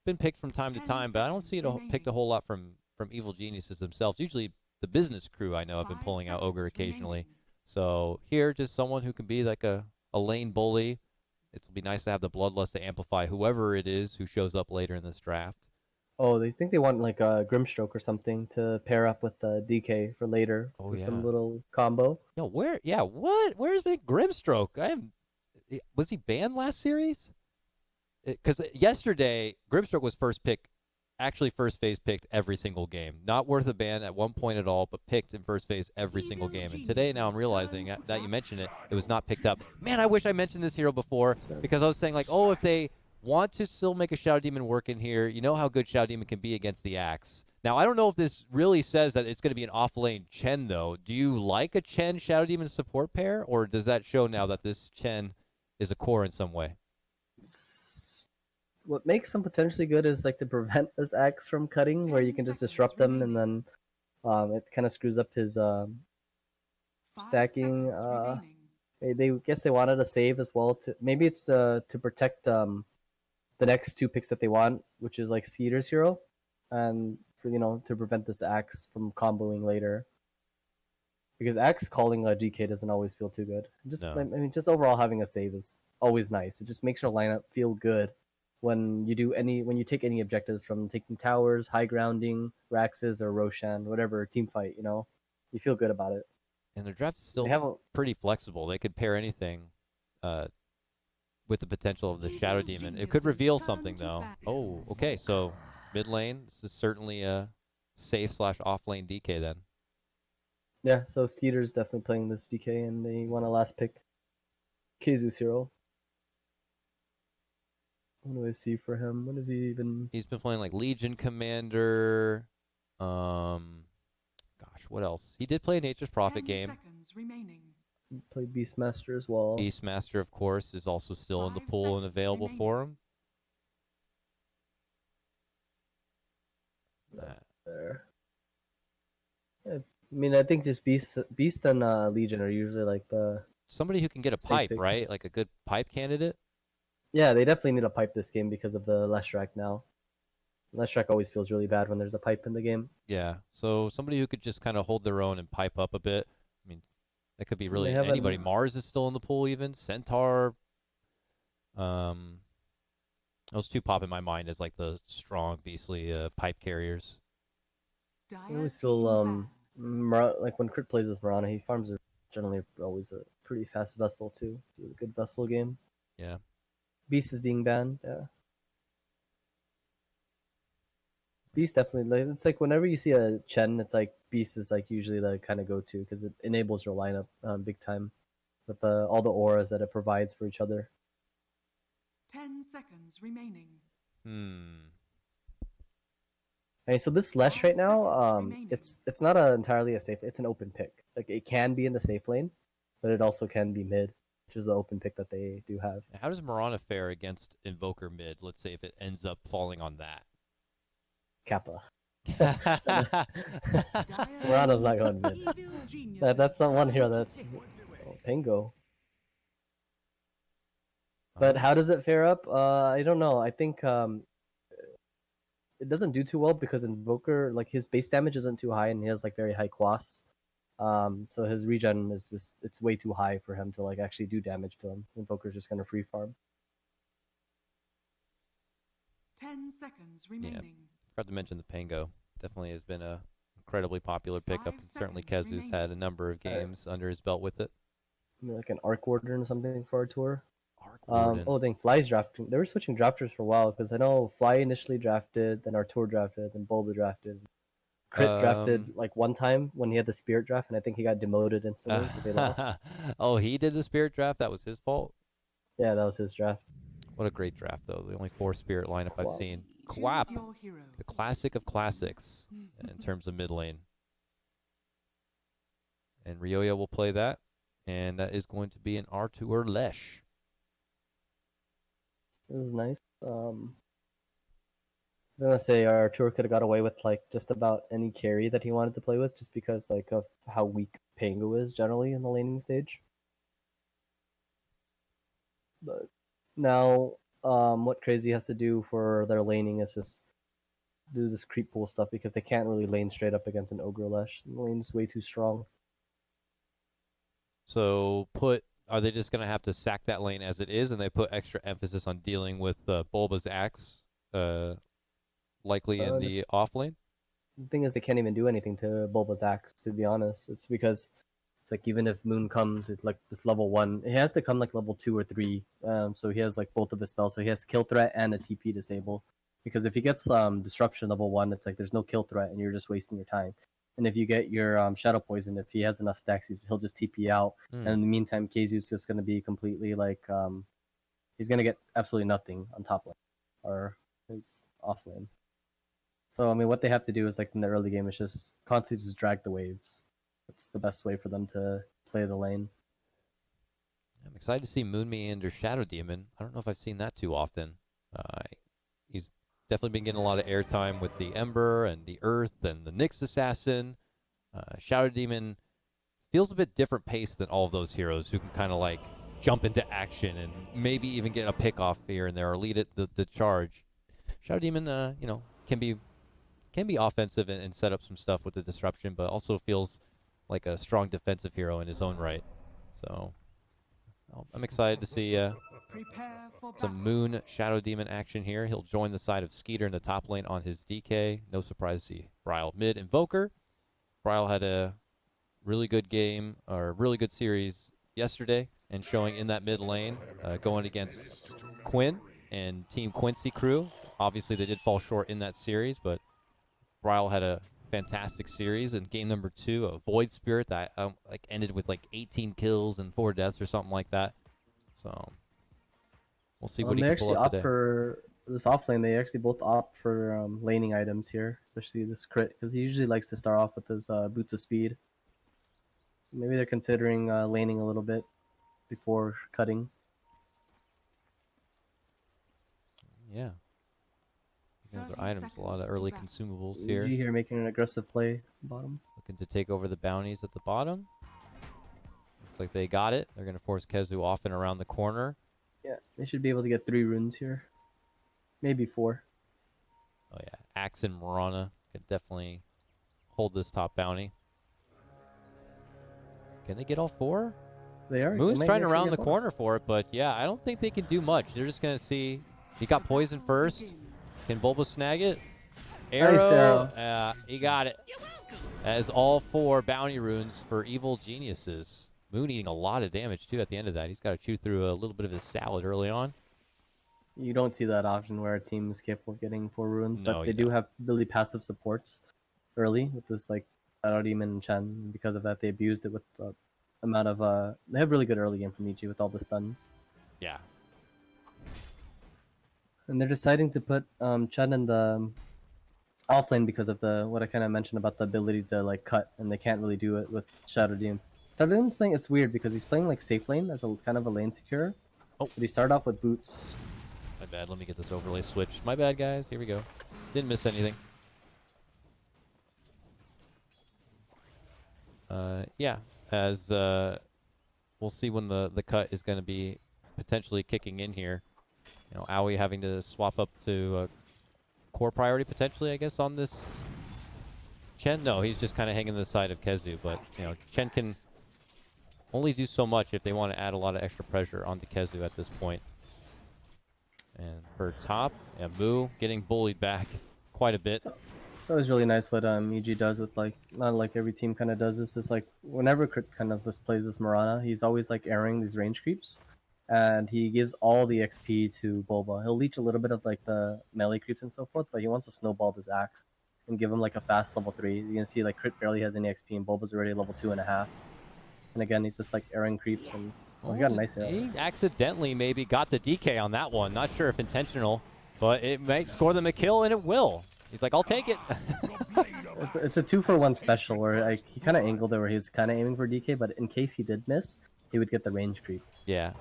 been picked from time to time, but I don't see it picked a whole lot from evil geniuses themselves. Usually the business crew I know have been pulling out ogre occasionally. So here, just someone who can be like a lane bully. It'll be nice to have the bloodlust to amplify whoever it is who shows up later in this draft. Oh, they think they want like a Grimstroke or something to pair up with DK for later Oh for some yeah. little combo. Yo, where? Yeah, what? Where's Big Grimstroke? Was he banned last series? Because yesterday Grimstroke was first pick, actually first phase picked every single game. Not worth a ban at one point at all, but picked in first phase every single game. And today, now I'm realizing that you mentioned it, it was not picked up. Man, I wish I mentioned this hero before So, because I was saying like, oh, if they want to still make a Shadow Demon work in here, you know how good Shadow Demon can be against the Axe. Now, I don't know if this really says that it's going to be an off-lane Chen, though. Do you like a Chen Shadow Demon support pair, or does that show now that this Chen is a core in some way? what makes them potentially good is like to prevent this axe from cutting, where you can just disrupt them, and then it kind of screws up his stacking. They guess they wanted a save as well. To maybe it's to protect the next two picks that they want, which is like Skeeter's hero, and for to prevent this axe from comboing later. Because axe calling a GK doesn't always feel too good. Just I No. mean, just overall having a save is always nice. It just makes your lineup feel good when you take any objective from taking towers, high grounding, Raxes or Roshan, whatever team fight. You feel good about it. And their draft is They still have a pretty flexible. They could pair anything uh, with the potential of the Shadow Demon. It could reveal something, though. Oh, okay. So mid lane, this is certainly a safe slash off lane DK then. yeah. So Skeeter's definitely playing this DK, and they want a last pick Keizu's hero. What do I see for him? What is he even? He's been playing like Legion Commander. Um, Gosh, what else? He did play a Nature's Prophet game. Played Beastmaster as well. Beastmaster, of course, is also still in the pool and available for him. That's there. Yeah, I mean, I think just Beast and Legion are usually like the Somebody who can get a safe pipe, picks. right? Like a good pipe candidate. Yeah, they definitely need a pipe this game because of the Leshrac now. Leshrac always feels really bad when there's a pipe in the game. Yeah. So somebody who could just kind of hold their own and pipe up a bit. I mean, that could be And they really have anybody. an Mars is still in the pool, even Centaur. Um, those two pop in my mind as like the strong, beastly pipe carriers. I always feel like when Crit plays as Marana, he farms are generally always a pretty fast vessel too. It's a really good vessel game. Yeah. Beast is being banned. Yeah, Beast definitely. Like, it's like whenever you see a Chen, it's like Beast is like usually the kind of go to because it enables your lineup big time with all the auras that it provides for each other. 10 seconds remaining. Okay, so this Lesh right now, it's not entirely a safe. It's an open pick. Like it can be in the safe lane, but it also can be mid, which is the open pick that they do have. How does Mirana fare against Invoker mid? Let's say if it ends up falling on that. Kappa. Murano's not going mid. That's not one hero. That's Pingo. But how does it fare up? I don't know. I think it doesn't do too well because Invoker, like his base damage isn't too high, and he has like very high quasts. So his regen is just it's way too high for him to like actually do damage to him. Invoker's just gonna free farm. 10 seconds remaining. Yeah. Forgot to mention the Pango. Definitely has been a incredibly popular pickup, and certainly Kazu's had a number of games under his belt with it. Maybe like an Arc Warden or something for our tour. Arc Warden. Oh, dang, Fly's drafting. They were switching drafters for a while because I know Fly initially drafted, then Artur drafted, then Bulba drafted. Crit drafted like one time when he had the Spirit draft, and I think he got demoted instantly because they lost. Oh, he did the Spirit draft? That was his fault? Yeah, that was his draft. What a great draft, though. The only 4 Spirit lineup I've seen. Quap, the classic of classics in terms of mid lane. And Ryoya will play that, and that is going to be an Artur Lesh. This is nice. I was gonna say Artur could have got away with like just about any carry that he wanted to play with, just because like of how weak Pango is generally in the laning stage. But now what Crazy has to do for their laning is just do this creep pool stuff because they can't really lane straight up against an Ogre Lesh. The lane's way too strong. So are they just going to have to sack that lane as it is, and they put extra emphasis on dealing with Bulba's axe, likely in the off lane? The thing is, they can't even do anything to Bulba's axe, to be honest. It's because it's like even if Moon comes, it's like this level 1. It has to come like level 2 or 3. So he has like both of his spells. So he has kill threat and a TP disable. Because if he gets disruption level 1, it's like there's no kill threat and you're just wasting your time. And if you get your shadow poison, if he has enough stacks, he'll just TP out. And in the meantime, KZu's just going to be completely like he's going to get absolutely nothing on top lane or his off lane. So I mean, what they have to do is like in the early game is just constantly just drag the waves. That's the best way for them to play the lane. I'm excited to see Moon Meander Shadow Demon. I don't know if I've seen that too often. He's definitely been getting a lot of airtime with the Ember and the Earth and the Nyx Assassin. Shadow Demon feels a bit different pace than all of those heroes who can kind of like jump into action and maybe even get a pick off here and there or lead it the charge. Shadow Demon, can be offensive and set up some stuff with the disruption, but also feels like a strong defensive hero in his own right. So I'm excited to see some Moon Shadow Demon action here. He'll join the side of Skeeter in the top lane on his DK. No surprise to see Bryle mid Invoker. Bryle had a really good game, or really good series yesterday, and showing in that mid lane, going against Quinn and Team Quincy crew. Obviously, they did fall short in that series, but Bryle had a fantastic series. In game number 2, a Void Spirit that ended with like 18 kills and 4 deaths or something like that. So we'll see what he can pull up today. For this off lane, they actually both opt for laning items here, especially this crit, because he usually likes to start off with his Boots of Speed. Maybe they're considering laning a little bit before cutting. Yeah. Those are items, a lot of early consumables here. EG here making an aggressive play bottom. Looking to take over the bounties at the bottom. Looks like they got it. They're going to force KheZu off and around the corner. Yeah, they should be able to get 3 runes here. Maybe 4. Oh yeah, Axe and Mirana could definitely hold this top bounty. Can they get all 4? They are. Moon's trying to round the corner for it, but yeah, I don't think they can do much. They're just going to see. He got poison first. Can Bulba snag it? Arrow. Nice arrow. He got it. That is all 4 bounty runes for Evil Geniuses. Moon eating a lot of damage, too, at the end of that. He's got to chew through a little bit of his salad early on. You don't see that often where a team is capable of getting 4 runes, No, but they do have really passive supports early with this, like, Shadow Demon and Chen. Because of that, they abused it with the amount of... They have really good early game from EG with all the stuns. Yeah. And they're deciding to put Chen in the offlane because of what I kind of mentioned about the ability to like cut, and they can't really do it with Shadow Demon. Shadow Demon thing is weird because he's playing like safe lane as a kind of a lane secure. Oh, but he started off with boots. My bad. Let me get this overlay switched. My bad, guys. Here we go. Didn't miss anything. Yeah, as we'll see when the cut is going to be potentially kicking in here. You know, Aoi having to swap up to core priority potentially, I guess, on this Chen. No, he's just kind of hanging the side of KheZu, but you know, Chen can only do so much if they want to add a lot of extra pressure onto KheZu at this point. And for top, yeah, Mu getting bullied back quite a bit. It's always really nice what EG does with like, not like every team kind of does this. It's like whenever Crit kind of just plays this Mirana, he's always like airing these range creeps. And he gives all the XP to Bulba. He'll leech a little bit of like the melee creeps and so forth, but he wants to snowball this axe and give him like a fast level 3. You can see like Crit barely has any XP and Bulba's already level 2.5. And again, he's just like airing creeps and he got a nice arrow. He accidentally maybe got the DK on that one. Not sure if intentional, but it might score them a kill, and it will. He's like, I'll take it. It's a 2-for-1 special where like he kind of angled it where he was kind of aiming for DK, but in case he did miss, he would get the range creep. Yeah.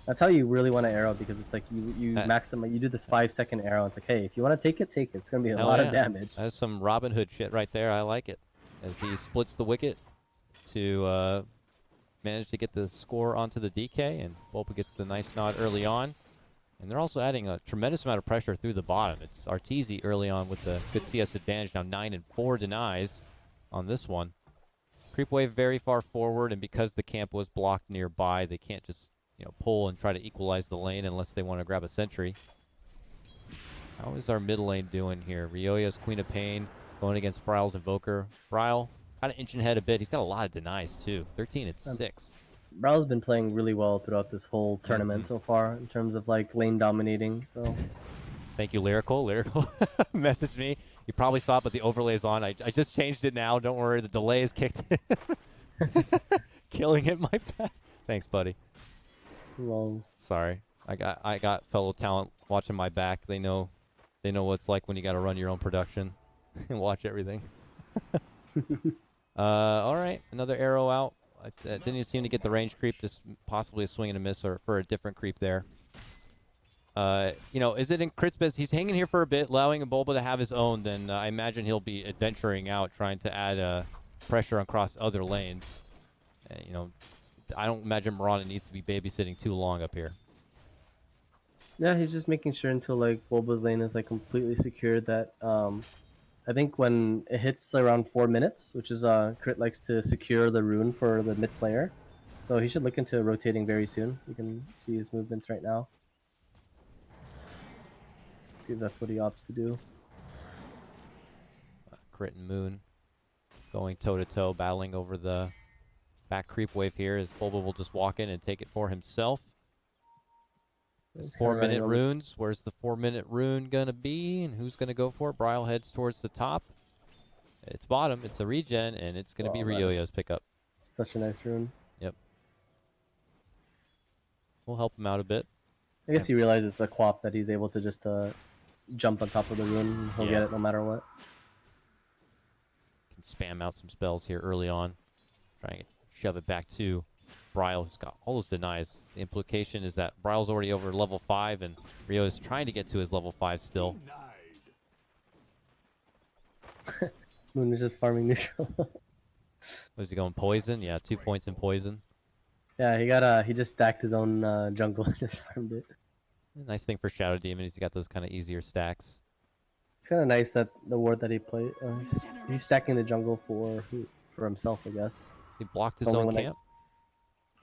That's how you really want to arrow, because it's like you maximize, you do this 5-second arrow. It's like, hey, if you want to take it, take it. It's gonna be a lot of damage. That's some Robin Hood shit right there. I like it. As he splits the wicket to manage to get the score onto the DK, and Bulba gets the nice nod early on. And they're also adding a tremendous amount of pressure through the bottom. It's RTZ early on with the good CS advantage. Now 9 and 4 denies on this one. Creep wave very far forward, and because the camp was blocked nearby, they can't just pull and try to equalize the lane unless they want to grab a sentry. How is our mid lane doing here? Ryoya's Queen of Pain going against Bryle's Invoker. Bryle kind of inching ahead a bit. He's got a lot of denies too. 13 and 6. Brow's been playing really well throughout this whole tournament so far in terms of like lane dominating. So thank you, Lyrical. Lyrical messaged me. You probably saw it, but the overlay's on. I just changed it now. Don't worry, the delay is kicked in. Killing it, my bad. Thanks, buddy. well, Sorry, I got fellow talent watching my back. They know what it's like when you got to run your own production and watch everything. All right, another arrow out. Didn't even seem to get the range creep. Just possibly a swing and a miss or for a different creep there. Is it in Crit's best? He's hanging here for a bit, allowing Bulba to have his own. Then I imagine he'll be adventuring out, trying to add pressure across other lanes. I don't imagine Mirana needs to be babysitting too long up here. yeah, he's just making sure until like Bulba's lane is like completely secured that I think when it hits around 4 minutes, which is Crit likes to secure the rune for the mid player. So he should look into rotating very soon. You can see his movements right now. See if that's what he opts to do. Crit and Moon going toe-to-toe, battling over the back creep wave here as Bulba will just walk in and take it for himself. 4-minute runes. Where's the 4-minute rune going to be? And who's going to go for it? Bryle heads towards the top. It's bottom. It's a regen, and it's going to be Ryoya's pickup. Such a nice rune. Yep. We'll help him out a bit. I guess he realizes it's a quap that he's able to just jump on top of the rune. He'll get it no matter what. Can spam out some spells here early on. Trying to shove it back to Bryle, who's got all those denies. The implication is that Bryle's already over level 5, and Ryo is trying to get to his level 5 still. Moon is just farming neutral. Was he going poison? Yeah, 2 points in poison. Yeah, he just stacked his own jungle and just farmed it. Nice thing for Shadow Demon is he got those kind of easier stacks. It's kind of nice that the ward that he played, he's stacking the jungle for himself, I guess. He blocked his own camp?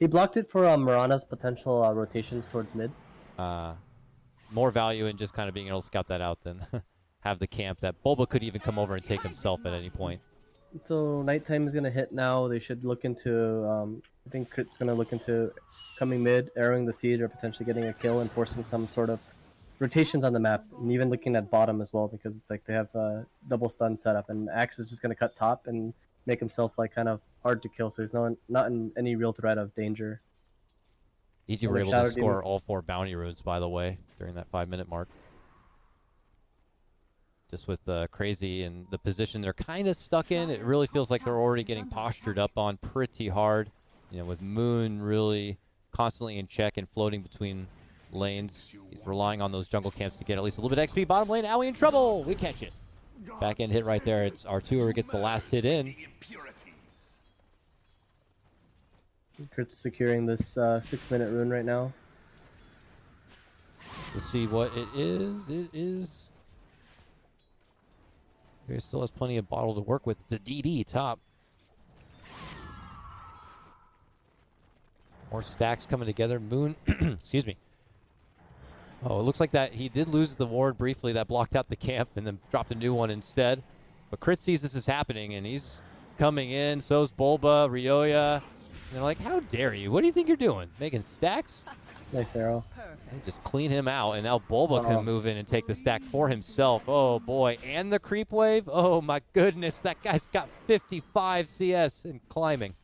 He blocked it for Mirana's potential rotations towards mid. More value in just kind of being able to scout that out than have the camp that Bulba could even come over and take himself at any point. So nighttime is going to hit now. They should look into, I think Crit's going to look into coming mid, arrowing the seed, or potentially getting a kill and forcing some sort of rotations on the map. And even looking at bottom as well, because it's like they have a double stun setup, and Axe is just going to cut top and make himself like kind of hard to kill, so he's not in any real threat of danger. EG were able to score all 4 bounty runes, by the way, during that 5-minute mark. Just with Crazy and the position they're kind of stuck in, it really feels like they're already getting postured up on pretty hard. With Moon really constantly in check and floating between lanes. He's relying on those jungle camps to get at least a little bit of XP. Bottom lane, Owie in trouble! We catch it. Back end hit right there. It's Artur who gets the last hit in. Kurt's securing this 6-minute rune right now. Let's see what it is. It is... He still has plenty of bottle to work with. The DD top. More stacks coming together. Moon, excuse me. Oh, it looks like that he did lose the ward briefly. That blocked out the camp and then dropped a new one instead. But Crit sees this is happening and he's coming in. So's Bulba, Ryoya. And they're like, how dare you? What do you think you're doing? Making stacks? Nice arrow. They just clean him out, and now Bulba can move in and take the stack for himself. Oh, boy. And the creep wave? Oh, my goodness. That guy's got 55 CS and climbing.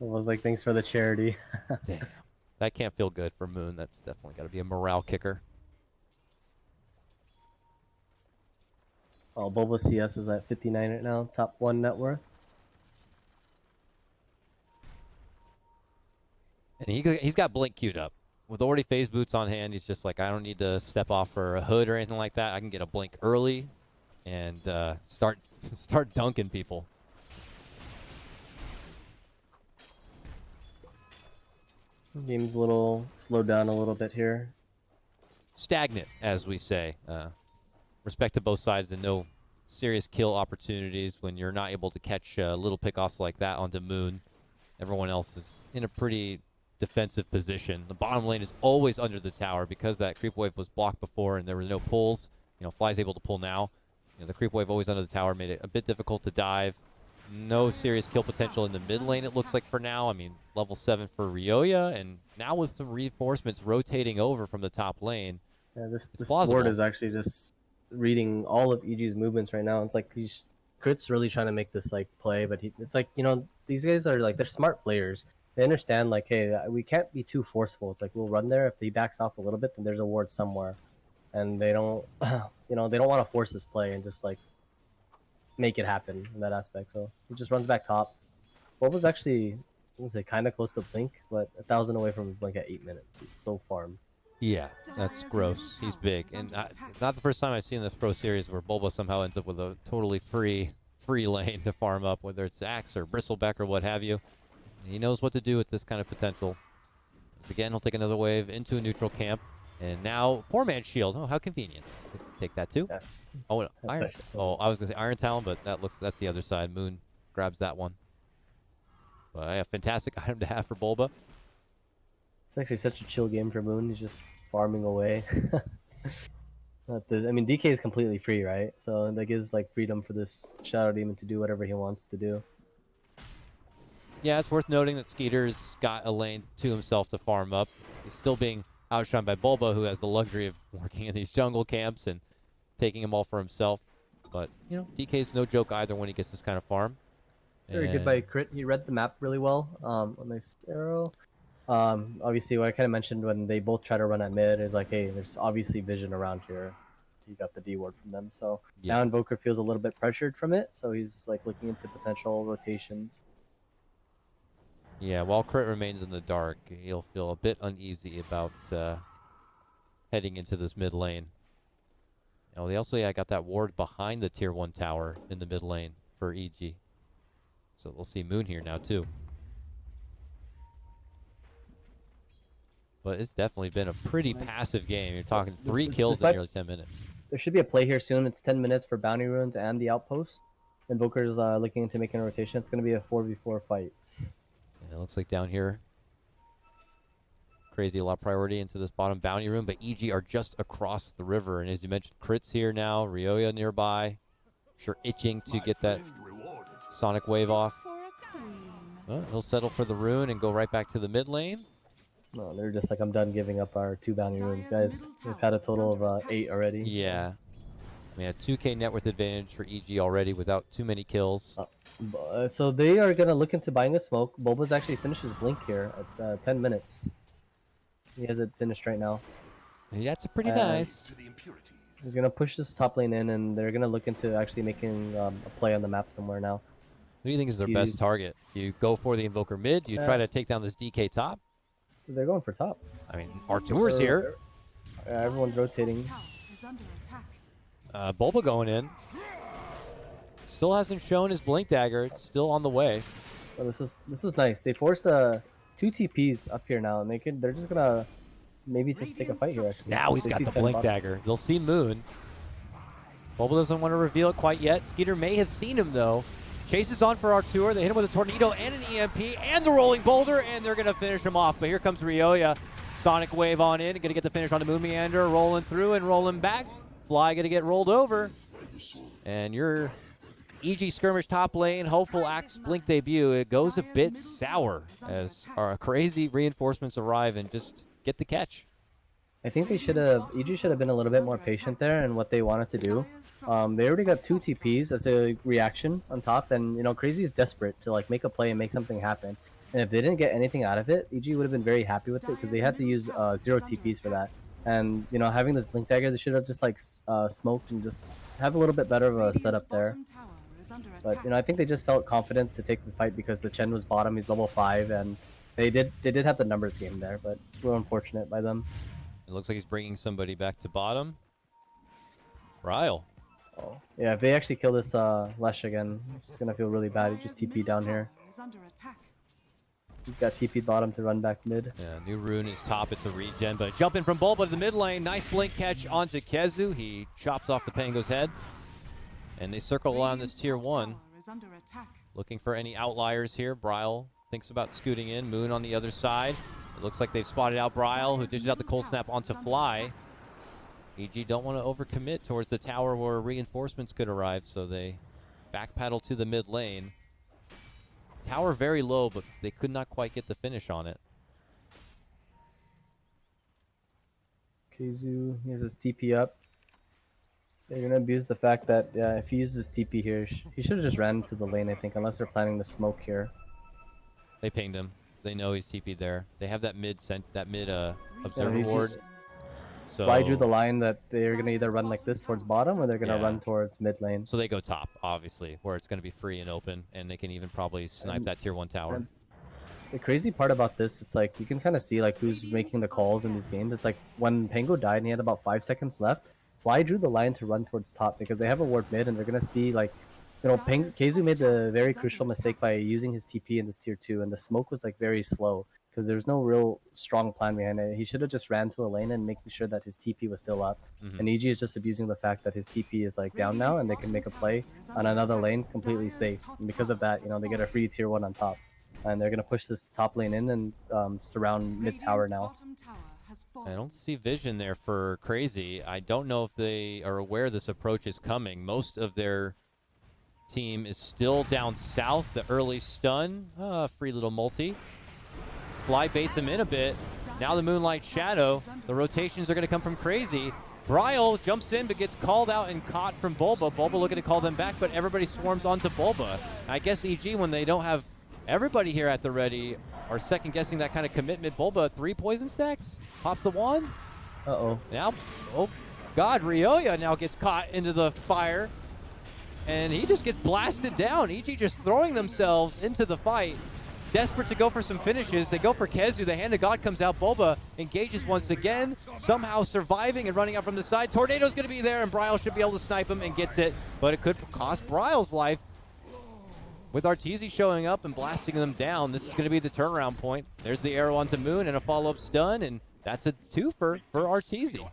It was like, thanks for the charity. Damn. That can't feel good for Moon. That's definitely got to be a morale kicker. Oh, Bulba CS is at 59 right now. Top 1 net worth. And he's got Blink queued up. With already phase boots on hand, he's just like, I don't need to step off for a hood or anything like that. I can get a Blink early and start dunking people. Game's a little slowed down a little bit here. stagnant, as we say. Respect to both sides and no serious kill opportunities when you're not able to catch little pickoffs like that on DeMoN. Everyone else is in a pretty defensive position. The bottom lane is always under the tower because that creep wave was blocked before and there were no pulls. Fly's able to pull now. The creep wave always under the tower made it a bit difficult to dive. No serious kill potential in the mid lane, it looks like, for now. I mean, level 7 for Ryoya, and now with some reinforcements rotating over from the top lane. Yeah, this plausible. sword is actually just reading all of EG's movements right now. It's like Crit's really trying to make this like play, but it's like, these guys are like, they're smart players. They understand like, hey, we can't be too forceful. It's like, we'll run there. If he backs off a little bit, then there's a ward somewhere, and they don't they don't want to force this play and just like make it happen in that aspect. So he just runs back top. What was actually, I was kind of close to Blink, but 1,000 away from Blink at 8 minutes. He's so farmed. Yeah, that's gross. He's big, and not the first time I've seen this Pro Series where Bulba somehow ends up with a totally free lane to farm up, whether it's Axe or Bristleback or what have you. He knows what to do with this kind of potential. Once again, he'll take another wave into a neutral camp, and now poor man's shield. Oh, how convenient. Take that too. Yeah. Oh, Iron. Oh, I was gonna say Iron Talon, but that's the other side. Moon grabs that one. But yeah, fantastic item to have for Bulba. It's actually such a chill game for Moon. He's just farming away. I mean, DK is completely free, right? So that gives like freedom for this Shadow Demon to do whatever he wants to do. Yeah, it's worth noting that Skeeter's got a lane to himself to farm up. He's still being outshone by Bulba, who has the luxury of working in these jungle camps and taking them all for himself. But, DK's no joke either when he gets this kind of farm. Very good by Crit. He read the map really well. A nice arrow. Obviously, what I kind of mentioned when they both try to run at mid is like, hey, there's obviously vision around here. He got the D ward from them. So now Invoker feels a little bit pressured from it. So he's like looking into potential rotations. Yeah, while Crit remains in the dark, he'll feel a bit uneasy about heading into this mid lane. They also got that ward behind the tier 1 tower in the mid lane for EG. So we'll see Moon here now too. But it's definitely been a pretty passive game. You're talking 3 kills in nearly 10 minutes. There should be a play here soon. It's 10 minutes for Bounty Runes and the Outpost. Invoker's looking into making a rotation. It's going to be a 4v4 fight. It looks like down here, Crazy a lot of priority into this bottom bounty room, but EG are just across the river. And as you mentioned, Crit's here now, Ryoya nearby. Sure itching to get that Sonic Wave off. Well, he'll settle for the rune and go right back to the mid lane. No, they're just like, I'm done giving up our 2 bounty runes, guys. We've had a total of 8 already. Yeah. We had 2k net worth advantage for EG already without too many kills. So they are going to look into buying a smoke. Bulba's actually finished his blink here at 10 minutes. He has it finished right now. Yeah, that's pretty nice. He's going to push this top lane in, and they're going to look into actually making a play on the map somewhere now. Who do you think is their best target? Do you go for the Invoker mid? Do you try to take down this DK top? So they're going for top. I mean, Artur's here. Everyone's rotating. Bulba going in. Still hasn't shown his blink dagger. It's still on the way. Well, this was nice. They forced 2 TPs up here now, and they're just gonna maybe just take a fight here. Actually, now he's got the blink dagger. They'll see Moon. Bulba doesn't want to reveal it quite yet. Skeeter may have seen him though. Chases on for Artur. They hit him with a tornado and an EMP and the rolling boulder, and they're gonna finish him off. But here comes Ryoya. Sonic Wave on in. Gonna get the finish on the Moon Meander. Rolling through and rolling back. Fly gonna get rolled over. And your EG skirmish top lane, hopeful Axe Blink debut. It goes a bit sour as our crazy reinforcements arrive and just get the catch. I think EG should have been a little bit more patient there in what they wanted to do. They already got 2 TPs as a reaction on top, and Crazy is desperate to like make a play and make something happen. And if they didn't get anything out of it, EG would have been very happy with it because they had to use 0 TPs for that. And having this blink dagger, they should have just like smoked and just have a little bit better of a setup there. But I think they just felt confident to take the fight because the Chen was bottom, he's level 5, and they did have the numbers game there, but it's a little unfortunate by them. It looks like he's bringing somebody back to bottom. Ryle. Oh, yeah, if they actually kill this Lesh again, it's gonna feel really bad. He just TP down here. He's got TP bottom to run back mid. Yeah, new rune is top. It's a regen, but jump in from Bulba to the mid lane. Nice blink catch onto Kezu. He chops off the Pango's head. And they circle on this tier 1. Is under attack. Looking for any outliers here. Bryle thinks about scooting in. Moon on the other side. It looks like they've spotted out Bryle, who dishes out the cold snap onto Fly. EG don't want to overcommit towards the tower where reinforcements could arrive, so they backpedal to the mid lane. Tower very low, but they could not quite get the finish on it. Kezu, he has his TP up. They're gonna abuse the fact that if he uses TP here, he should have just ran into the lane, I think, unless they're planning to smoke here. They pinged him. They know he's TP'd there. They have that mid Yeah, observer he's ward. just- So Fly drew the line that they're gonna either run like this towards bottom or they're gonna Yeah. run towards mid lane. So they go top, obviously, where it's going to be free and open, and they can even probably snipe that tier 1 tower. and The crazy part about this, it's like you can kind of see like who's making the calls in these games. It's like when Pango died and he had about 5 seconds left, Fly drew the line to run towards top because they have a ward mid and they're gonna see like, Kezu made the very crucial mistake by using his TP in this tier 2, and the smoke was like very slow because there's no real strong plan behind it. He should have just ran to a lane and making sure that his TP was still up. And EG is just abusing the fact that his TP is like down now and they can make a play on another lane completely safe. And because of that, they get a free tier 1 on top. And they're gonna push this top lane in and surround mid tower now. I don't see vision there for Crazy. I don't know if they are aware this approach is coming. Most of their team is still down south. The early stun, free little multi. Fly baits him in a bit. Now the Moonlight Shadow. The rotations are going to come from Crazy. Bryle jumps in but gets called out and caught from Bulba. Bulba looking to call them back, but everybody swarms onto Bulba. I guess EG, when they don't have everybody here at the ready, are second guessing that kind of commitment. Bulba, 3 poison stacks, pops the wand. Uh-oh. Now, oh God, Ryoya now gets caught into the fire, and he just gets blasted down. EG just throwing themselves into the fight, desperate to go for some finishes. They go for Kezu. The Hand of God comes out. Bulba engages once again, somehow surviving and running out from the side. Tornado's going to be there, and Bryle should be able to snipe him and gets it, but it could cost Bryle's life. With Arteezy showing up and blasting them down, this is going to be the turnaround point. There's the arrow onto Moon and a follow-up stun, and that's a twofer for Arteezy.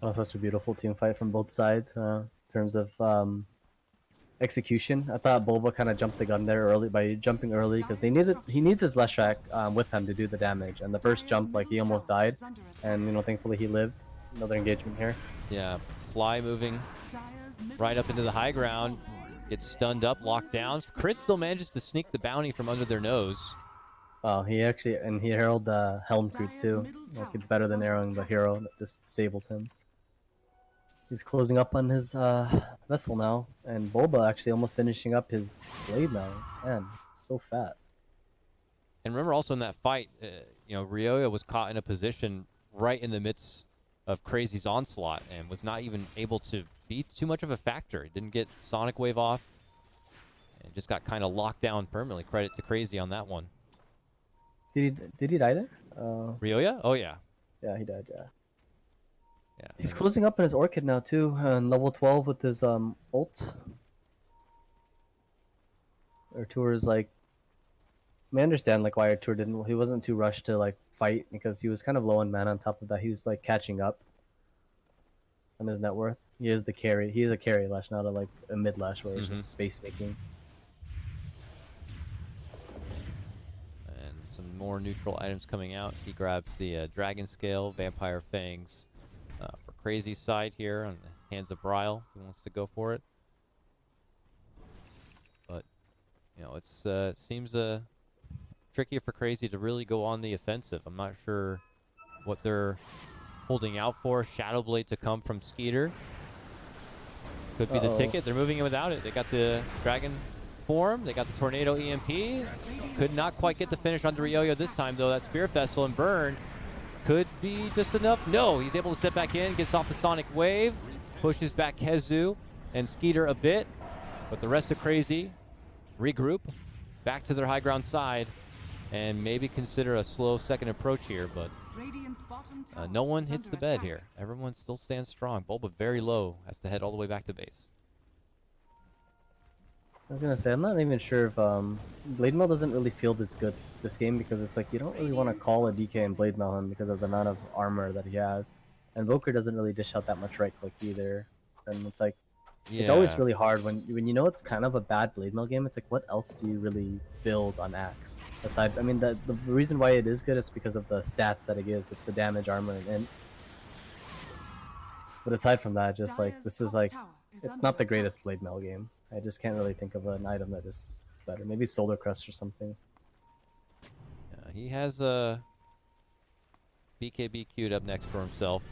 Oh, such a beautiful team fight from both sides in terms of execution. I thought Bulba kind of jumped the gun there early by jumping early because he needs his Leshrac with him to do the damage. And the first jump, like, he almost died, and thankfully he lived. Another engagement here. Yeah, Fly moving right up into the high ground. Gets stunned up, locked down. Crit still manages to sneak the bounty from under their nose. Oh, he heralded the Helm Creep too. Like, it's better than arrowing the hero that just disables him. He's closing up on his vessel now, and Bulba actually almost finishing up his blade now. Man, so fat. And remember also in that fight, Ryoya was caught in a position right in the midst of Crazy's onslaught and was not even able to be too much of a factor. He didn't get Sonic Wave off and just got kind of locked down permanently. Credit to Crazy on that one. Did he die there? Ryoya? Oh, yeah. Yeah, he died, yeah. Yeah. He's closing up on his Orchid now too, on level 12 with his ult. Artur is like, I understand like why Artur he wasn't too rushed to like fight because he was kind of low on mana. On top of that, he was like catching up on his net worth. He is the carry. He is a carry lash, not a mid lash where it's just space making. And some more neutral items coming out. He grabs the Dragon Scale, Vampire Fangs for Crazy's side here on the hands of Bryle. He wants to go for it. But, it seems trickier for Crazy to really go on the offensive. I'm not sure what they're holding out for. Shadow Blade to come from Skeeter. Could be the ticket. They're moving in without it. They got the Dragon Form. They got the Tornado EMP. Could not quite get the finish on Ryoya this time, though. That Spirit Vessel and Burn could be just enough. No, he's able to step back in, gets off the Sonic Wave, pushes back Kezu and Skeeter a bit. But the rest of Crazy regroup back to their high ground side and maybe consider a slow second approach here, but no one hits the bed here. Everyone still stands strong. Bulba very low, has to head all the way back to base. I was gonna say, I'm not even sure if Blade Mail doesn't really feel this good this game because it's like you don't really want to call a DK and Blade Mail him because of the amount of armor that he has, and Voker doesn't really dish out that much right click either, and it's like it's always Yeah. really hard when you know it's kind of a bad Blade Mail game. It's like what else do you really build on Axe aside? I mean, the reason why it is good is because of the stats that it gives with the damage, armor, and but aside from that, just like Dire's this is top like tower is it's under not the attack. greatest Blade Mail game. I just can't really think of an item that is better. Maybe Solar Crest or something. He has a BKB queued up next for himself.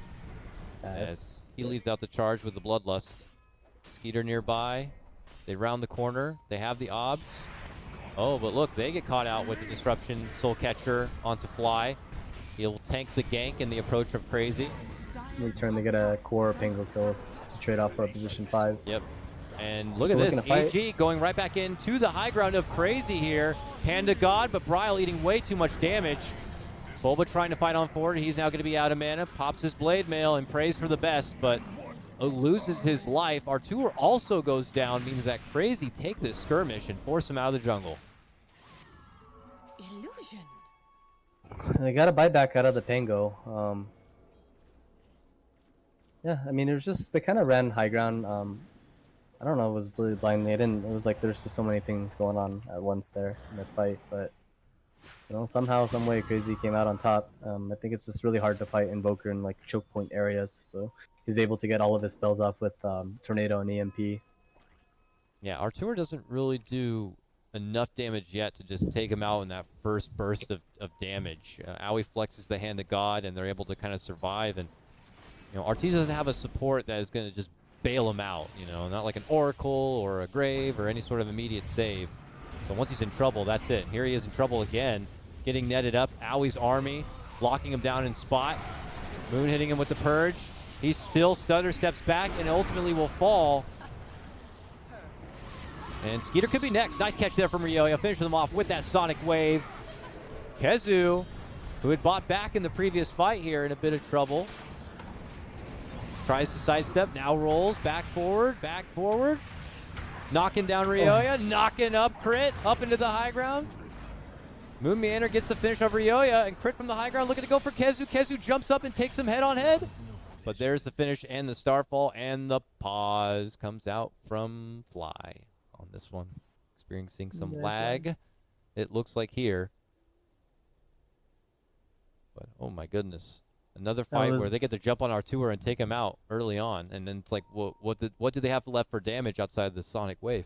As he leads out the charge with the Bloodlust. Skeeter nearby. They round the corner. They have the obs. Oh, but look, they get caught out with the disruption soul catcher onto Fly. He'll tank the gank in the approach of Crazy. In turn, they get a core Pango kill to trade off for a position 5. Yep. And look Still at looking to this. fight. EG going right back into the high ground of Crazy here. Panda God, but Bryle eating way too much damage. Bulba trying to fight on forward. He's now going to be out of mana. Pops his Blade Mail and prays for the best, but loses his life. Artur also goes down, means that Crazy take this skirmish and force him out of the jungle. Illusion. They got a buyback out of the Pango. Yeah, I mean, it was just they kind of ran high ground. I don't know, it was really blindly. I didn't. It was like there's just so many things going on at once there in that fight, but you know, somehow, some way, Crazy came out on top. I think it's just really hard to fight Invoker in like choke point areas, so he's able to get all of his spells off with Tornado and EMP. Yeah, Artur doesn't really do enough damage yet to just take him out in that first burst of damage. Aoi flexes the Hand of God, and they're able to kind of survive. And you know, Artur doesn't have a support that is going to just bail him out. You know, not like an Oracle or a Grave or any sort of immediate save. So once he's in trouble, that's it. Here he is in trouble again, getting netted up. Aoi's army locking him down in spot. Moon hitting him with the Purge. He still stutter steps back and ultimately will fall. And Skeeter could be next. Nice catch there from Ryoya. Finishes them off with that Sonic Wave. KheZu, who had bought back in the previous fight here, in a bit of trouble. Tries to sidestep, now rolls, back forward. Knocking down Ryoya, knocking up crit, up into the high ground. Moon Meander gets the finish of Ryoya, and crit from the high ground, looking to go for KheZu. KheZu jumps up and takes him head on head. But there's the finish and the Starfall, and the pause comes out from Fly on this one. Experiencing some lag, it looks like here. But oh my goodness. Another fight where they get to jump on Artur and take him out early on, and then it's like, what do they have left for damage outside the Sonic Wave?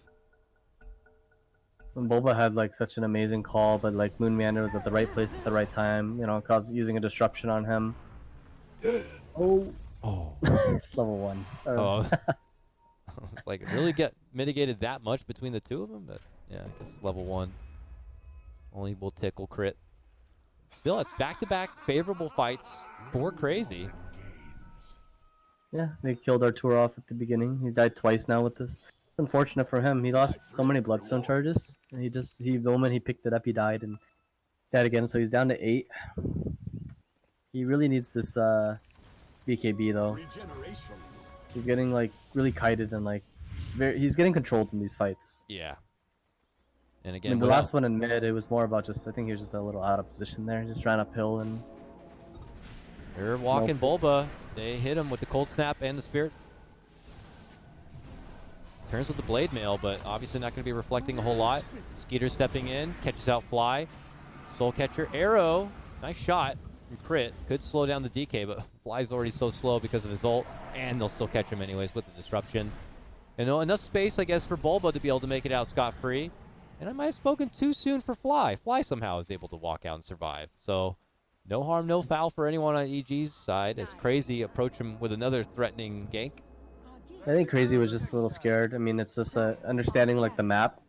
And Bulba had like such an amazing call, but like Moon Meander was at the right place at the right time, you know, using a disruption on him. Oh, it's level 1. Oh, it's like it really get mitigated that much between the two of them, but yeah, I guess level 1 only will tickle crit. Still, it's back-to-back favorable fights for Crazy. Yeah, they killed Artur off at the beginning. He died twice now with this. It's unfortunate for him. He lost so many Bloodstone charges. And the moment he picked it up, he died and died again. So he's down to 8. He really needs this BKB though. He's getting like really kited and like he's getting controlled in these fights. Yeah. And I again, mean, the last one in mid, it was more about just I think he was just a little out of position there. He just ran uphill and they're walking Bulba. They hit him with the Cold Snap and the Spirit. Turns with the Blade Mail, but obviously not going to be reflecting a whole lot. Skeeter stepping in, catches out Fly. Soul Catcher, Arrow, nice shot from crit. Could slow down the DK, but Fly's already so slow because of his ult, and they'll still catch him anyways with the disruption. You know, enough space, I guess, for Bulba to be able to make it out scot-free. And I might have spoken too soon for Fly. Fly somehow is able to walk out and survive. So no harm, no foul for anyone on EG's side as Crazy approach him with another threatening gank. I think Crazy was just a little scared. I mean, it's just understanding like the map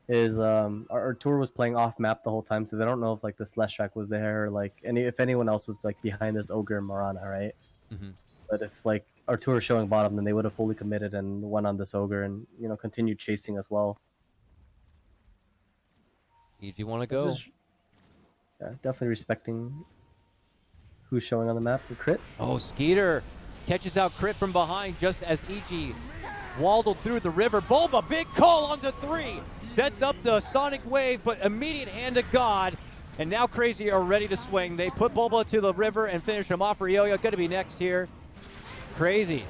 is Artur was playing off map the whole time, so they don't know if like the Celestial was there or like if anyone else was like behind this Ogre and Morana, right? Mm-hmm. But if like Artur was showing bottom, then they would have fully committed and went on this Ogre and continued chasing as well. EG want to go? Yeah, definitely respecting who's showing on the map. The crit. Oh, Skeeter catches out crit from behind just as EG waddled through the river. Bulba, big call onto 3. Sets up the Sonic Wave, but immediate hand of God. And now Crazy are ready to swing. They put Bulba to the river and finish him off. Ryoya going to be next here. Crazy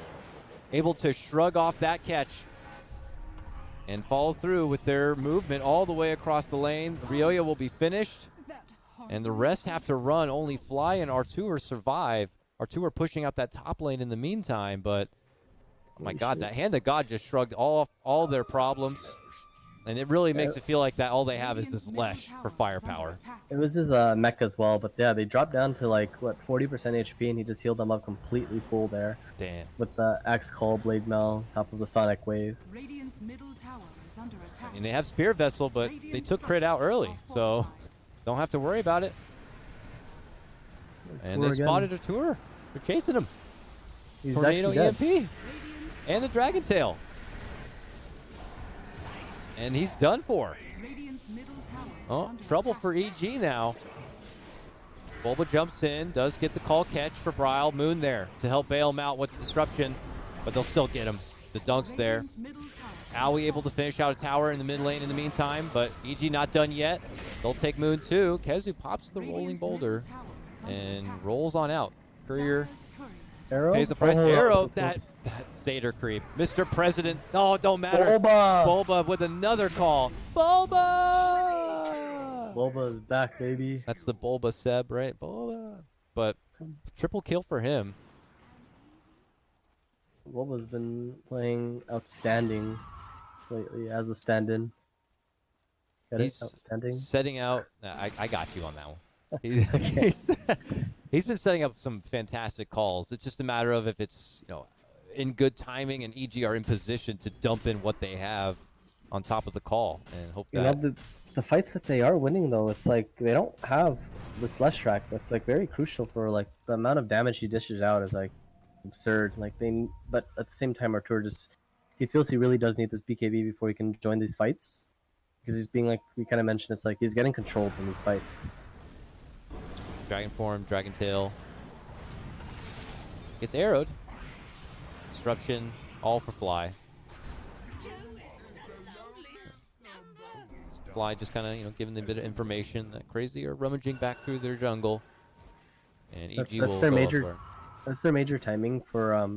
able to shrug off that catch and follow through with their movement all the way across the lane. Ryoya will be finished, and the rest have to run. Only Fly and R2 survive. R2 pushing out that top lane in the meantime, but oh my God, that hand of God just shrugged all their problems. And it really makes it feel like that all they have is this Lesh for firepower. It was his mech as well, but yeah, they dropped down to like, what, 40% HP, and he just healed them up completely full there. Damn. With the Axe Call, Blade Mail, top of the Sonic Wave. Radiant's middle tower is under attack. And they have Spear Vessel, but they took crit out early, so don't have to worry about it. And they spotted a tour. They're chasing him. He's Tornado actually EMP. And the Dragon Tail. And he's done for. Oh, trouble for EG now. Bulba jumps in, does get the call catch for Bryle. Moon there to help bail him out with disruption, but they'll still get him. The dunk's there. Owie able to finish out a tower in the mid lane in the meantime, but EG not done yet. They'll take Moon too. Kezu pops the rolling boulder and rolls on out. Courier Arrow? pays the price. Oh, Arrow, so that close. Satyr creep. Mr. President. Oh, don't matter. Bulba! Bulba with another call. Bulba! Bulba is back, baby. That's the Bulba Seb, right? Bulba. But triple kill for him. Bulba's been playing outstanding lately as a stand-in. Get He's it? Outstanding. setting out. I got you on that one. Okay. He's been setting up some fantastic calls. It's just a matter of if it's in good timing and EG are in position to dump in what they have on top of the call and hope that. The fights that they are winning though, it's like they don't have this Lesh track. That's like very crucial for like the amount of damage he dishes out is like absurd. Like but at the same time, Artur he feels he really does need this BKB before he can join these fights because he's being like we kind of mentioned. It's like he's getting controlled in these fights. Dragon form, Dragon Tail. Gets arrowed. Disruption, all for Fly. Fly just kind of, giving them a bit of information that Crazy are rummaging back through their jungle. And EG will their go major. elsewhere. That's their major timing for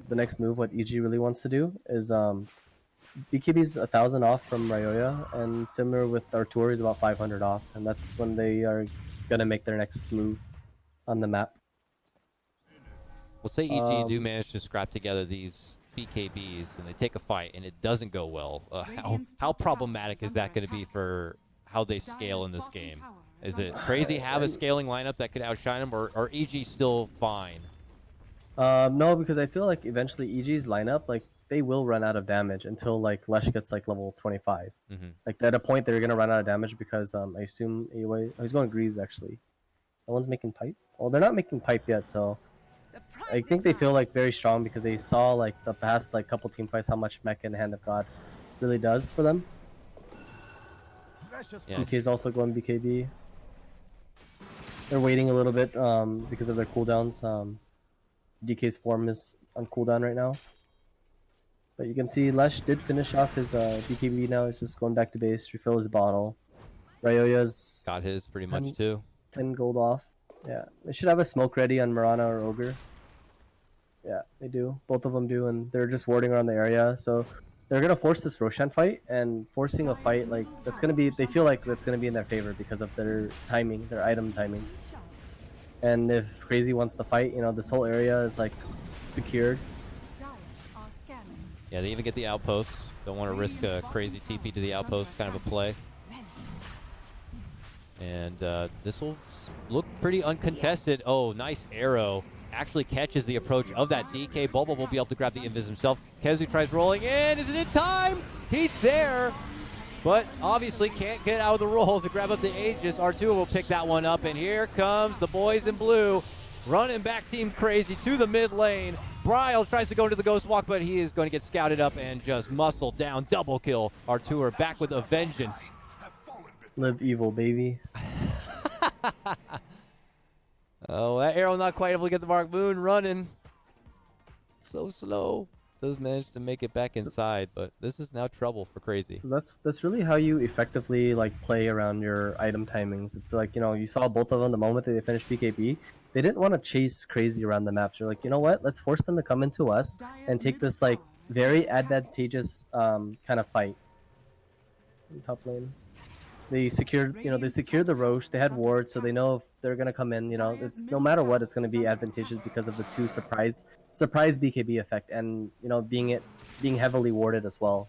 the next move. What EG really wants to do is BKB's 1,000 off from Ryoya, and similar with Artur is about 500 off, and that's when they are gonna make their next move on the map. Let's say EG do manage to scrap together these BKBs and they take a fight and it doesn't go well. How problematic is that going to be for how they scale in this game? Is it Crazy have a scaling lineup that could outshine them, or EG still fine? No, because I feel like eventually EG's lineup, like they will run out of damage until like Lesh gets like level 25. Like at a point they're gonna run out of damage because I assume AOA. Oh, he's going Greaves actually. No one's making pipe. Well, they're not making pipe yet, so I think they feel like very strong because they saw like the past like couple team fights how much Mech and Hand of God really does for them. Yes. DK's also going BKB. They're waiting a little bit because of their cooldowns. DK's form is on cooldown right now. But you can see Lesh did finish off his BKB now. He's just going back to base, refill his bottle. Ryoya's Got his pretty much too. 10 gold off. Yeah, they should have a smoke ready on Mirana or Ogre. Yeah, they do. Both of them do, and they're just warding around the area. So they're gonna force this Roshan fight, and forcing a fight like that's gonna be. They feel like that's gonna be in their favor because of their timing, their item timings. And if Crazy wants to fight, this whole area is like secured. Yeah, they even get the outpost. Don't want to risk a Crazy TP to the outpost, kind of a play. And this will look pretty uncontested. Oh, nice arrow. Actually catches the approach of that DK. Bulba will be able to grab the invis himself. Kezu tries rolling in. Is it in time? He's there, but obviously can't get out of the roll to grab up the Aegis. R2 will pick that one up, and here comes the boys in blue. Running back Team Crazy to the mid lane. Bryle tries to go into the Ghost Walk, but he is going to get scouted up and just muscle down. Double kill. Artur back with a vengeance. Live evil, baby. Oh, that arrow not quite able to get the mark. Moon running. So slow. does manage to make it back inside, but this is now trouble for Crazy. So that's really how you effectively like play around your item timings. It's like, you know, you saw both of them the moment that they finished BKB. They didn't want to chase Crazy around the map. They're like, you know what? Let's force them to come into us and take this like very advantageous kind of fight in top lane. They secured, you know, they secured the Roche. They had wards, so they know if they're gonna come in. You know, it's no matter what, it's gonna be advantageous because of the two surprise BKB effect, and you know, being heavily warded as well.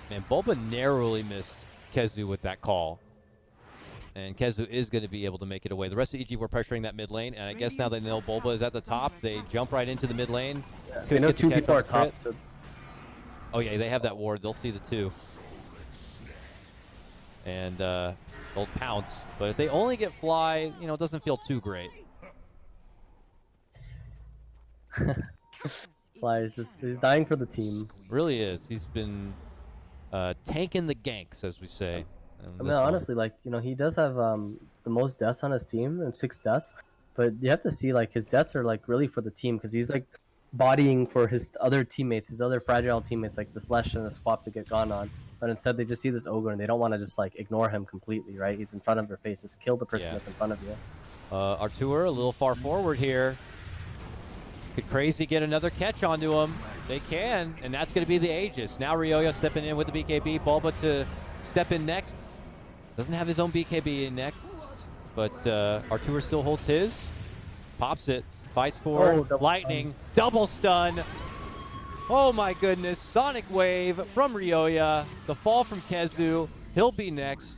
Man, Bulba narrowly missed Kezu with that call. And Kezu is going to be able to make it away. The rest of EG were pressuring that mid lane, and I guess now they know Bulba is at the top. They jump right into the mid lane. Yeah, they know two people are top. So... Oh yeah, they have that ward. They'll see the two. And they'll pounce. But if they only get fly, you know, it doesn't feel too great. Fly is just, he's dying for the team. Really is. He's been tanking the ganks, as we say. I mean, honestly, like, you know, he does have the most deaths on his team, and 6 deaths. But you have to see, like, his deaths are, like, really for the team, because he's, like, bodying for his other teammates, his other fragile teammates, like the Slash and the Swap to get gone on. But instead, they just see this Ogre, and they don't want to just, like, ignore him completely, right? He's in front of their face. Just kill the person that's in front of you. Artur a little far forward here. Could Crazy get another catch onto him? They can, and that's going to be the Aegis. Now Ryoyo stepping in with the BKB. Bulba to step in next. Doesn't have his own BKB in next, but Artur still holds his. Pops it. Fights for lightning. Double stun. Oh my goodness. Sonic Wave from Ryoya. The fall from Kezu. He'll be next.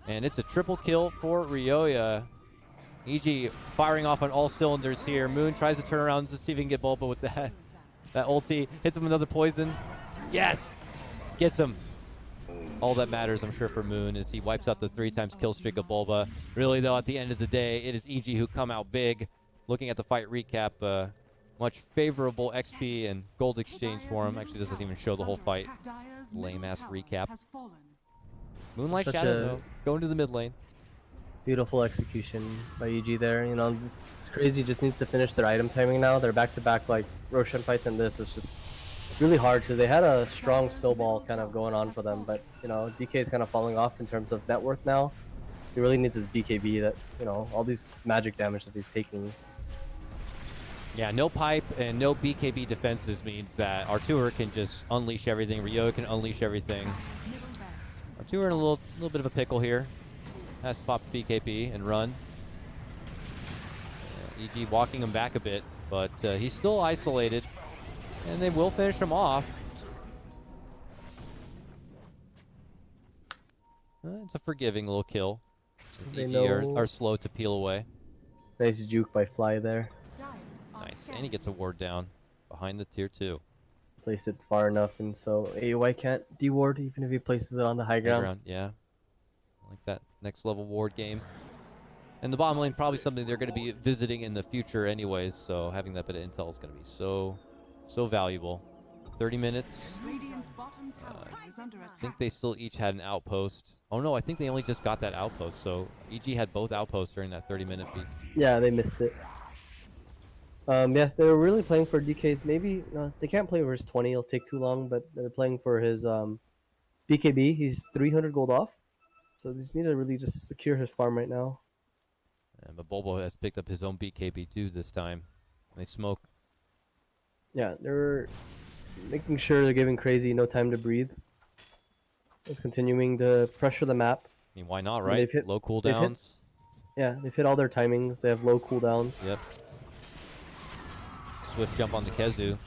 And it's a triple kill for Ryoya. EG firing off on all cylinders here. Moon tries to turn around to see if he can get Bulba with that ulti. Hits him with another poison. Yes! Gets him. All that matters, I'm sure, for Moon is he wipes out the 3x kill streak of Bulba. Really, though, at the end of the day, it is EG who come out big. Looking at the fight recap, much favorable XP and gold exchange for him. Actually, this doesn't even show the whole fight. Lame-ass recap. Moonlight Shadow, though, going to the mid lane. Beautiful execution by EG there. You know, this Crazy just needs to finish their item timing now. They're back-to-back, like, Roshan fights, and this is just really hard because they had a strong snowball kind of going on for them, but you know, DK is kind of falling off in terms of net worth now. He really needs his BKB, that, you know, all these magic damage that he's taking. Yeah, no pipe and no BKB defenses means that Artur can just unleash everything. Ryoyo can unleash everything. Artur in a little bit of a pickle here. Has to pop BKB and run. EG walking him back a bit, but he's still isolated. And they will finish him off. It's a forgiving little kill. EG are slow to peel away. Nice juke by Fly there. Nice. And he gets a ward down behind the tier 2. Placed it far enough, and so AOI can't deward even if he places it on the high ground. Yeah. Like that next level ward game. And the bottom lane, probably something they're going to be visiting in the future anyways, so having that bit of intel is going to be so valuable. 30 minutes. I think they still each had an outpost. Oh no, I think they only just got that outpost, so EG had both outposts during that 30-minute piece. Yeah, they missed it. Yeah, they were really playing for DK's. Maybe they can't play for his 20, it'll take too long, but they're playing for his BKB. He's 300 gold off, so they just need to really just secure his farm right now. But Bulba has picked up his own BKB too this time. They smoke. Yeah, they're making sure they're giving Crazy no time to breathe. Just continuing to pressure the map. I mean, why not, right? Low cooldowns. They've hit all their timings. They have low cooldowns. Yep. Swift jump on the Kezu.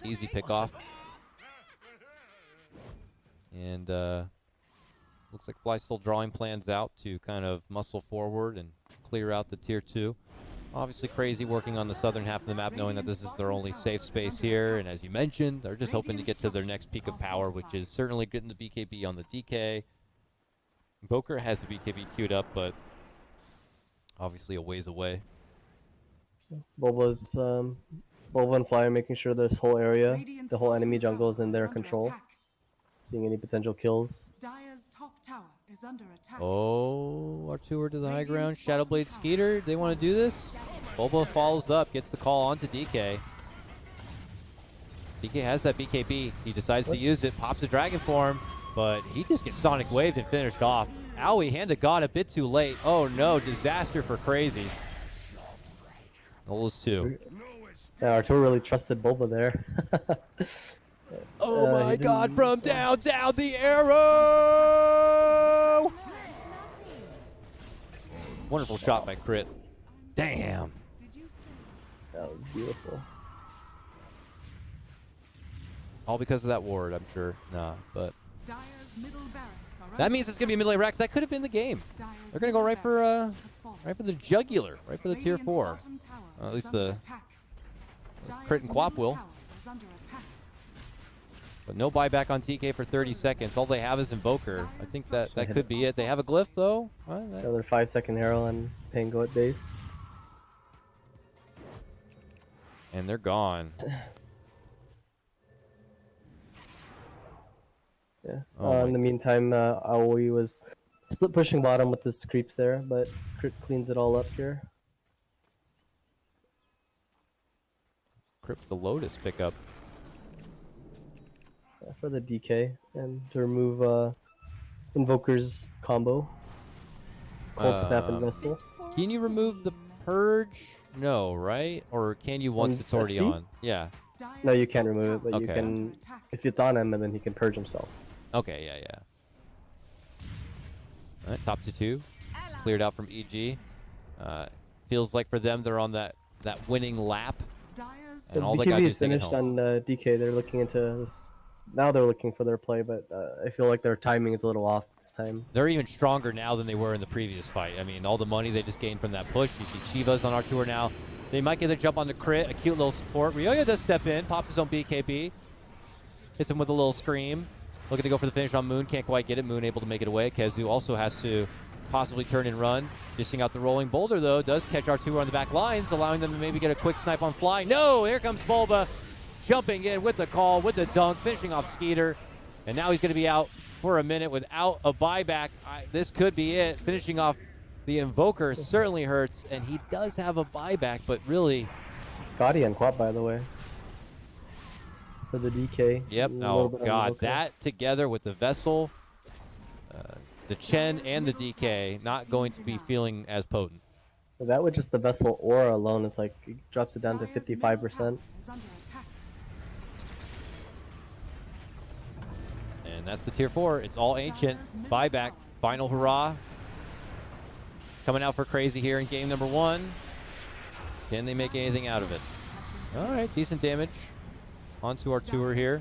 Easy pick off. And looks like Fly still drawing plans out to kind of muscle forward and clear out the tier 2. Obviously Crazy working on the southern half of the map, knowing that this is their only safe space here. And as you mentioned, they're just hoping to get to their next peak of power, which is certainly getting the BKB on the DK. Invoker has the BKB queued up, but obviously a ways away. Bulba and Fly are making sure this whole area, the whole enemy jungle is in their control. Seeing any potential kills. Oh, Artur to the high ground. Shadowblade Skeeter, they want to do this? Bulba follows up, gets the call onto DK. DK has that BKB. He decides to use it, pops a dragon form, but he just gets sonic waved and finished off. Owie, hand of God, a bit too late. Oh no, disaster for Crazy. Those two. Yeah, Artur really trusted Bulba there. Oh my God, from down the arrow! Wonderful shot by Crit. Damn. That was beautiful. All because of that ward, I'm sure. Nah, but Dire's middle barracks are that means it's gonna be a mid-lane Rex. That could have been the game. They're gonna go right for the jugular, right for the tier 4. At least the Crit and Quap will. But no buyback on TK for 30 seconds. All they have is Invoker. I think that could be it. They have a glyph though. Another 5-second arrow on Pango at base. And they're gone. Yeah. Oh In the meantime, Aoi was split pushing bottom with his creeps there, but Crit cleans it all up here. Crypt the Lotus pickup. Yeah, for the DK and to remove Invoker's combo. Cold Snap and Missile. Can you remove the Purge? No, right? Or can you once it's already SD? on? Yeah. No, you can't remove it, but you Okay. can, if it's on him, and then he can purge himself. Okay, yeah. All right, top to 2. Cleared out from EG. Feels like for them they're on that winning lap. So And all they gotta BKB do is is take it finished home. on DK. They're looking into this. Now they're looking for their play, but I feel like their timing is a little off this time. They're even stronger now than they were in the previous fight. I mean, all the money they just gained from that push. You see Shiva's on our tour now. They might get the jump on the Crit. A cute little support. Ryoya does step in, pops his own BKB. Hits him with a little scream. Looking to go for the finish on Moon. Can't quite get it. Moon able to make it away. Kezu also has to possibly turn and run. Dishing out the rolling boulder, though. Does catch R2 on the back lines, allowing them to maybe get a quick snipe on Fly. No! Here comes Bulba. Jumping in with the call, with the dunk, finishing off Skeeter. And now he's going to be out for a minute without a buyback. This could be it. Finishing off the Invoker certainly hurts, and he does have a buyback, but really... Scotty and Quap, by the way. For the DK. Yep. A little Oh, bit on God. Invoker. That together with the Vessel, the Chen, and the DK, not going to be feeling as potent. That with just the Vessel aura alone is like, it drops it down to 55%. And that's the tier 4. It's all ancient. Buyback. Final hurrah. Coming out for Crazy here in game number 1. Can they make anything out of it? All right, decent damage. Onto our tour here.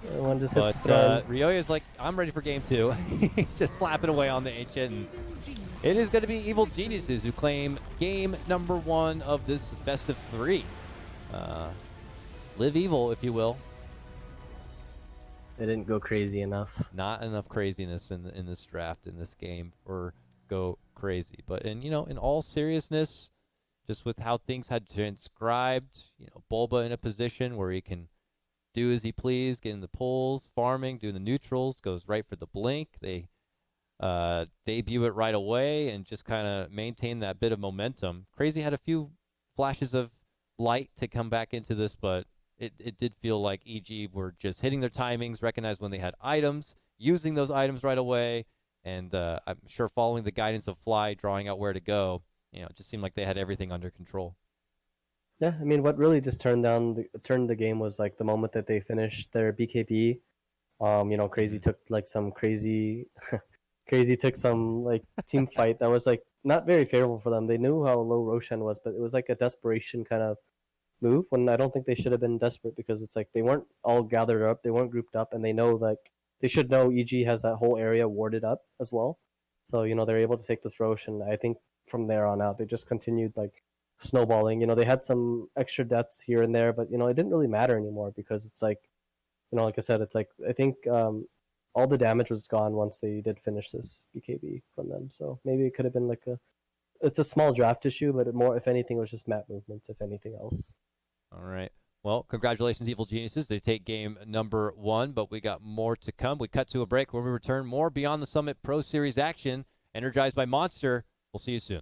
Everyone just But hit Ryoya's like, I'm ready for game 2. He's just slapping away on the ancient. And it is going to be Evil Geniuses who claim game number 1 of this best of 3. Live evil, if you will. They didn't go crazy enough. Not enough craziness in this draft, in this game, for go crazy. But in all seriousness, just with how things had transcribed, Bulba in a position where he can do as he please, getting the pulls, farming, doing the neutrals, goes right for the blink. They debut it right away and just kind of maintain that bit of momentum. Crazy had a few flashes of light to come back into this, but it did feel like EG were just hitting their timings, recognized when they had items, using those items right away, and I'm sure following the guidance of Fly, drawing out where to go, it just seemed like they had everything under control. Yeah, I mean, what really just turned the game was like the moment that they finished their BKB. Crazy took like some crazy like team fight that was like not very favorable for them. They knew how low Roshan was, but it was like a desperation kind of move when I don't think they should have been desperate, because it's like they weren't all gathered up, they weren't grouped up, and they know like they should know EG has that whole area warded up as well. So they're able to take this Roshan. I think from there on out they just continued like snowballing. They had some extra deaths here and there, but it didn't really matter anymore, because it's like like I said, it's like I think all the damage was gone once they did finish this BKB from them. So maybe it could have been like it's a small draft issue, but more, if anything, it was just map movements, if anything else. All right. Well, congratulations, Evil Geniuses. They take game number 1, but we got more to come. We cut to a break. When we return, more Beyond the Summit Pro Series action, energized by Monster. We'll see you soon.